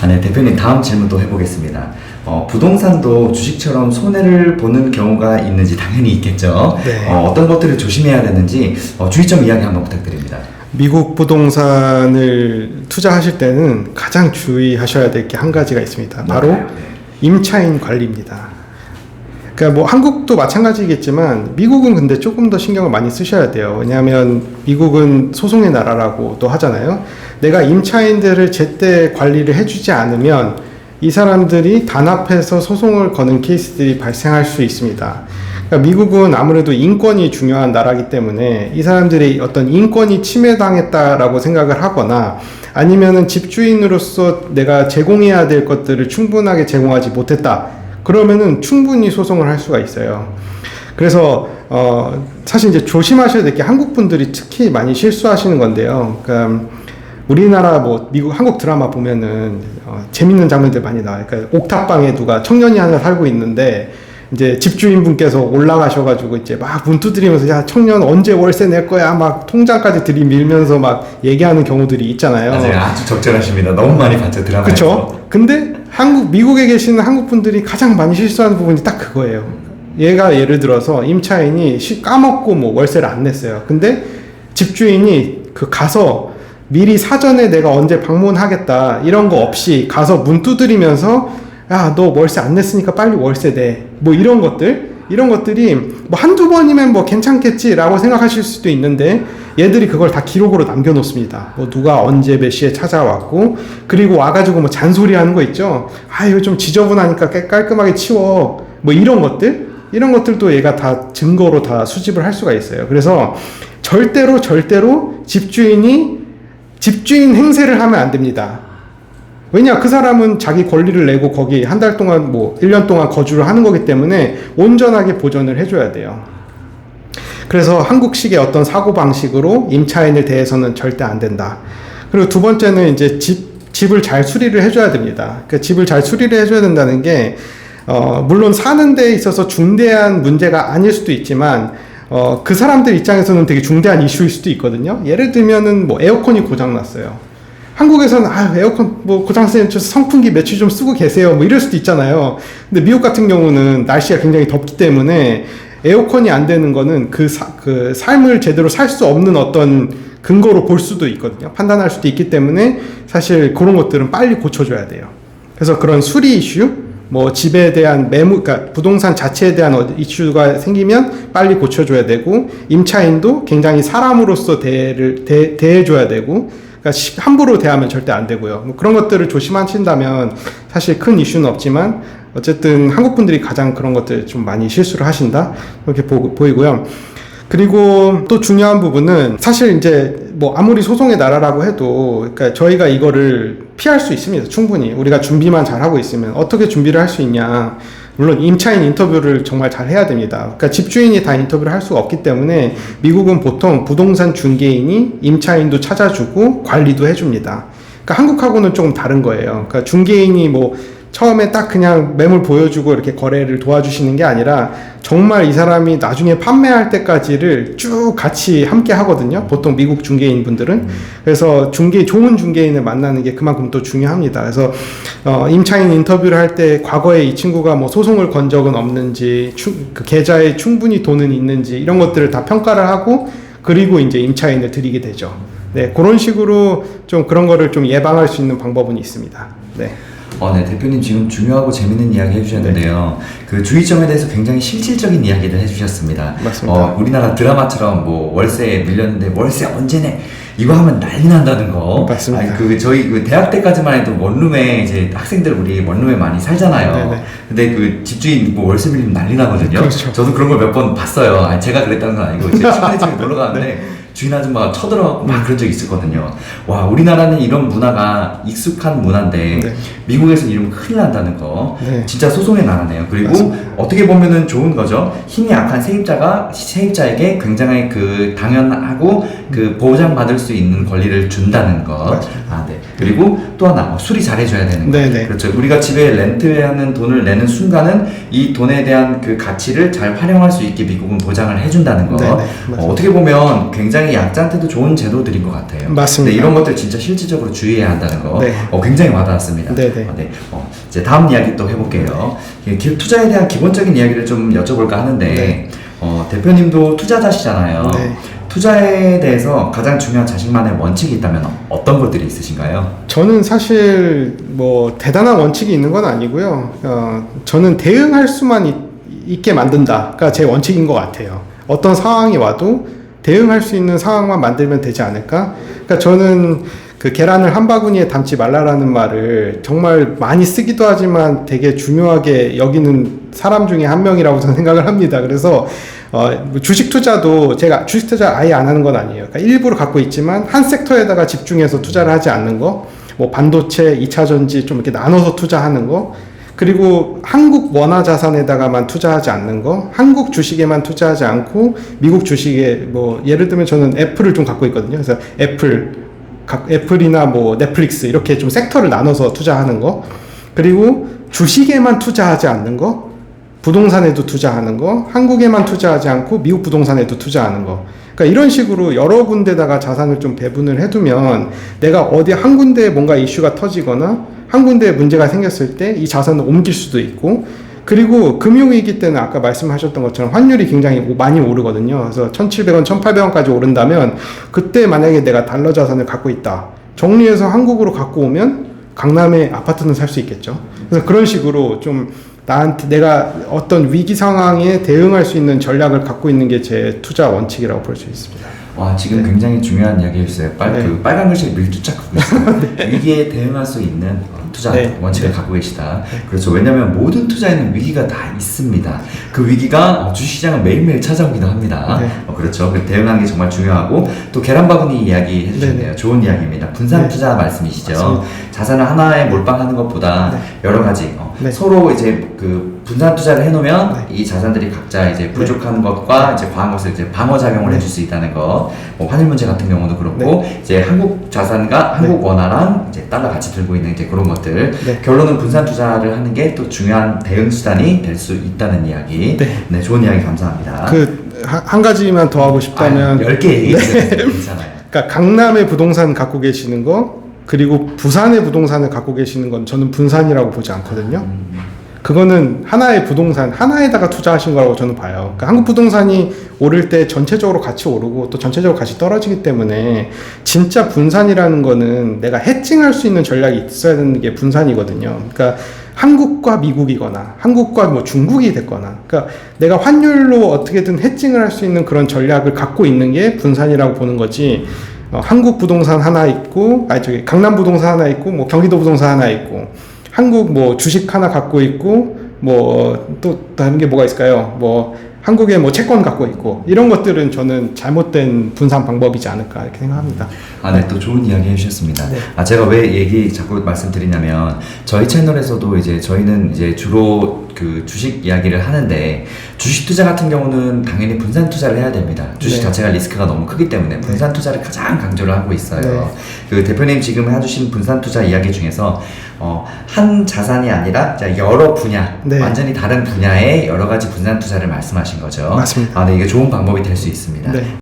네, 대표님 다음 질문도 해보겠습니다. 부동산도 주식처럼 손해를 보는 경우가 있는지 당연히 있겠죠. 네. 어떤 것들을 조심해야 되는지 주의점 이야기 한번 부탁드립니다. 미국 부동산을 투자하실 때는 가장 주의하셔야 될 게 한 가지가 있습니다. 바로 네. 임차인 관리입니다. 그러니까 뭐 한국도 마찬가지겠지만 미국은 근데 조금 더 신경을 많이 쓰셔야 돼요. 왜냐하면 미국은 소송의 나라라고도 하잖아요. 내가 임차인들을 제때 관리를 해주지 않으면 이 사람들이 단합해서 소송을 거는 케이스들이 발생할 수 있습니다. 그러니까 미국은 아무래도 인권이 중요한 나라이기 때문에 이 사람들이 어떤 인권이 침해당했다라고 생각을 하거나 아니면은 집주인으로서 내가 제공해야 될 것들을 충분하게 제공하지 못했다. 그러면은 충분히 소송을 할 수가 있어요. 그래서 사실 이제 조심하셔야 될 게 한국 분들이 특히 많이 실수하시는 건데요. 그러니까 우리나라 뭐 미국 한국 드라마 보면은 재밌는 장면들 많이 나와요. 그러니까 옥탑방에 누가 청년이 하나 살고 있는데 이제 집주인분께서 올라가셔가지고 이제 막 문 두드리면서 야 청년 언제 월세 낼 거야 막 통장까지 들이밀면서 막 얘기하는 경우들이 있잖아요. 맞아요. 아주 적절하십니다. 너무 많이 봤죠 드라마에서. 그렇죠. 근데 미국에 계시는 한국 분들이 가장 많이 실수하는 부분이 딱 그거예요. 얘가 예를 들어서 임차인이 까먹고 뭐 월세를 안 냈어요. 근데 집주인이 가서 미리 사전에 내가 언제 방문하겠다 이런 거 없이 가서 문 두드리면서 야, 너 월세 안 냈으니까 빨리 월세 내. 뭐 이런 것들이 뭐 한두 번이면 뭐 괜찮겠지라고 생각하실 수도 있는데 얘들이 그걸 다 기록으로 남겨놓습니다. 뭐 누가 언제 몇 시에 찾아왔고 그리고 와가지고 뭐 잔소리 하는 거 있죠. 아, 이거 좀 지저분하니까 깔끔하게 치워. 뭐 이런 것들도 얘가 다 증거로 다 수집을 할 수가 있어요. 그래서 절대로 집주인 행세를 하면 안 됩니다. 왜냐, 그 사람은 자기 권리를 내고 거기 한 달 동안 뭐 1년 동안 거주를 하는 거기 때문에 온전하게 보전을 해줘야 돼요. 그래서 한국식의 어떤 사고방식으로 임차인을 대해서는 절대 안 된다. 그리고 두 번째는 이제 집을 잘 수리를 해줘야 됩니다. 그 집을 잘 수리를 해줘야 된다는 게, 물론 사는 데 있어서 중대한 문제가 아닐 수도 있지만, 그 사람들 입장에서는 되게 중대한 이슈일 수도 있거든요. 예를 들면은 뭐 에어컨이 고장났어요. 한국에서는 에어컨 뭐 고장났으면 선풍기 며칠 좀 쓰고 계세요 뭐 이럴 수도 있잖아요. 근데 미국 같은 경우는 날씨가 굉장히 덥기 때문에 에어컨이 안 되는 거는 그 삶을 제대로 살 수 없는 어떤 근거로 볼 수도 있거든요. 판단할 수도 있기 때문에 사실 그런 것들은 빨리 고쳐줘야 돼요. 그래서 그런 수리 이슈, 뭐 집에 대한 그러니까 부동산 자체에 대한 이슈가 생기면 빨리 고쳐줘야 되고, 임차인도 굉장히 사람으로서 대해줘야 되고, 그러니까 함부로 대하면 절대 안 되고요. 뭐 그런 것들을 조심하신다면 사실 큰 이슈는 없지만 어쨌든 한국 분들이 가장 그런 것들 좀 많이 실수를 하신다 이렇게 보이고요. 그리고 또 중요한 부분은 사실 이제 뭐 아무리 소송의 나라라고 해도 그러니까 저희가 이거를 피할 수 있습니다. 충분히 우리가 준비만 잘하고 있으면. 어떻게 준비를 할 수 있냐, 물론 임차인 인터뷰를 정말 잘 해야 됩니다. 그러니까 집주인이 다 인터뷰를 할 수가 없기 때문에 미국은 보통 부동산 중개인이 임차인도 찾아주고 관리도 해줍니다. 그러니까 한국하고는 조금 다른 거예요. 그러니까 중개인이 뭐 처음에 딱 그냥 매물 보여주고 이렇게 거래를 도와주시는 게 아니라 정말 이 사람이 나중에 판매할 때까지를 쭉 같이 함께 하거든요. 보통 미국 중개인 분들은. 그래서 좋은 중개인을 만나는 게 그만큼 또 중요합니다. 그래서 임차인 인터뷰를 할 때 과거에 이 친구가 뭐 소송을 건 적은 없는지, 그 계좌에 충분히 돈은 있는지 이런 것들을 다 평가를 하고 그리고 이제 임차인을 드리게 되죠. 네, 그런 식으로 좀 그런 거를 좀 예방할 수 있는 방법은 있습니다. 네. 네, 대표님 지금 중요하고 재밌는 이야기 해주셨는데요. 그 주의점에 대해서 굉장히 실질적인 이야기를 해주셨습니다. 맞습니다. 우리나라 드라마처럼 뭐 월세에 밀렸는데 월세 언제 내? 이거 하면 난리 난다는 거. 맞습니다. 저희 대학 때까지만 해도 원룸에 이제 학생들 우리 원룸에 많이 살잖아요. 네네. 근데 그 집주인 뭐 월세 밀리면 난리 나거든요. 그렇죠. 저도 그런 걸 몇 번 봤어요. 제가 그랬다는 건 아니고 제 친구네 집에 놀러 가는데 네. 주인 아줌마가 쳐들어가고 막 그런 적이 있었거든요. 와, 우리나라는 이런 문화가 익숙한 문화인데 네. 미국에서는 이러면 큰일 난다는 거. 네. 진짜 소송의 나라네요. 그리고 맞습니다. 어떻게 보면은 좋은 거죠. 힘이 약한 세입자에게 굉장히 당연하고 보장받을 수 있는 권리를 준다는 거. 맞습니다. 네. 그리고 또 하나 수리 잘해줘야 되는 거. 네네. 그렇죠. 우리가 집에 렌트하는 돈을 내는 순간은 이 돈에 대한 그 가치를 잘 활용할 수 있게 미국은 보장을 해준다는 거. 네네. 어떻게 보면 굉장히 굉장히 약자한테도 좋은 제도들인 것 같아요. 맞습니다. 네, 이런 것들 진짜 실질적으로 주의해야 한다는 거 네. 굉장히 와닿았습니다. 네네. 이제 다음 이야기 또 해볼게요. 투자에 대한 기본적인 이야기를 좀 여쭤볼까 하는데 네. 대표님도 투자자시잖아요. 네. 투자에 대해서 가장 중요한 자신만의 원칙이 있다면 어떤 것들이 있으신가요? 저는 사실 뭐 대단한 원칙이 있는 건 아니고요. 저는 대응할 수만 있게 만든다가 제 원칙인 것 같아요. 어떤 상황이 와도 대응할 수 있는 상황만 만들면 되지 않을까? 그러니까 저는 그 계란을 한 바구니에 담지 말라라는 말을 정말 많이 쓰기도 하지만 되게 중요하게 여기는 사람 중에 한 명이라고 저는 생각을 합니다. 그래서 주식 투자도 제가 주식 투자 아예 안 하는 건 아니에요. 그러니까 일부러 갖고 있지만 한 섹터에다가 집중해서 투자를 하지 않는 거, 뭐 반도체, 2차 전지 좀 이렇게 나눠서 투자하는 거, 그리고 한국 원화 자산에다가만 투자하지 않는 거, 한국 주식에만 투자하지 않고 미국 주식에 뭐 예를 들면 저는 애플을 좀 갖고 있거든요. 그래서 애플이나 뭐 넷플릭스 이렇게 좀 섹터를 나눠서 투자하는 거, 그리고 주식에만 투자하지 않는 거, 부동산에도 투자하는 거, 한국에만 투자하지 않고 미국 부동산에도 투자하는 거. 그러니까 이런 식으로 여러 군데다가 자산을 좀 배분을 해두면 내가 어디 한 군데에 뭔가 이슈가 터지거나 한 군데에 문제가 생겼을 때 이 자산을 옮길 수도 있고, 그리고 금융위기 때는 아까 말씀하셨던 것처럼 환율이 굉장히 많이 오르거든요. 그래서 1,700원, 1,800원까지 오른다면 그때 만약에 내가 달러 자산을 갖고 있다. 정리해서 한국으로 갖고 오면 강남에 아파트는 살 수 있겠죠. 그래서 그런 식으로 좀 나한테 내가 어떤 위기 상황에 대응할 수 있는 전략을 갖고 있는 게 제 투자 원칙이라고 볼 수 있습니다. 와, 지금 굉장히 중요한 이야기 해주세요. 그 빨간 글씨를 밀주짝 갖고 있어요. 위기에 대응할 수 있는 투자 원칙을 갖고 계시다. 그렇죠. 왜냐하면 모든 투자에는 위기가 다 있습니다. 그 위기가 주식시장을 매일매일 찾아오기도 합니다. 그렇죠. 대응하는 게 정말 중요하고, 또 계란바구니 이야기 해주셨네요. 좋은 이야기입니다. 분산 투자 말씀이시죠. 맞습니다. 자산을 하나에 몰빵하는 것보다 여러 가지 서로 이제 그 분산 투자를 해놓으면 이 자산들이 각자 이제 부족한 것과 이제 과한 것을 이제 방어 작용을 해줄 수 있다는 것. 뭐 환율 문제 같은 경우도 그렇고 이제 한국 자산과 한국 원화랑 이제 달러 같이 들고 있는 이제 그런 것들. 결론은 분산 투자를 하는 게 또 중요한 대응 수단이 될 수 있다는 이야기. 네, 좋은 이야기 감사합니다. 한 가지만 더 하고 싶다면 10개 얘기해주세요. 괜찮아요. 그러니까 강남에 부동산 갖고 계시는 거, 그리고 부산에 부동산을 갖고 계시는 건 저는 분산이라고 보지 않거든요. 그거는 하나의 부동산 하나에다가 투자하신 거라고 저는 봐요. 그러니까 한국 부동산이 오를 때 전체적으로 같이 오르고 또 전체적으로 같이 떨어지기 때문에 진짜 분산이라는 거는 내가 해칭할 수 있는 전략이 있어야 되는 게 분산이거든요. 그러니까 한국과 미국이거나 한국과 뭐 중국이 됐거나, 그러니까 내가 환율로 어떻게든 해칭을 할 수 있는 그런 전략을 갖고 있는 게 분산이라고 보는 거지. 한국 부동산 하나 있고, 강남 부동산 하나 있고, 뭐 경기도 부동산 하나 있고, 한국 뭐 주식 하나 갖고 있고, 뭐 또 다른 게 뭐가 있을까요? 뭐 한국에 뭐 채권 갖고 있고, 이런 것들은 저는 잘못된 분산 방법이지 않을까 이렇게 생각합니다. 네, 또 좋은 이야기 해주셨습니다. 제가 왜 자꾸 말씀드리냐면, 저희 채널에서도 이제 저희는 이제 주로 그 주식 이야기를 하는데, 주식 투자 같은 경우는 당연히 분산 투자를 해야 됩니다. 주식 자체가 리스크가 너무 크기 때문에 분산 투자를 가장 강조를 하고 있어요. 그 대표님 지금 해주신 분산 투자 이야기 중에서 한 자산이 아니라 여러 분야, 완전히 다른 분야의 여러 가지 분산 투자를 말씀하신 거죠. 맞습니다. 네, 이게 좋은 방법이 될 수 있습니다.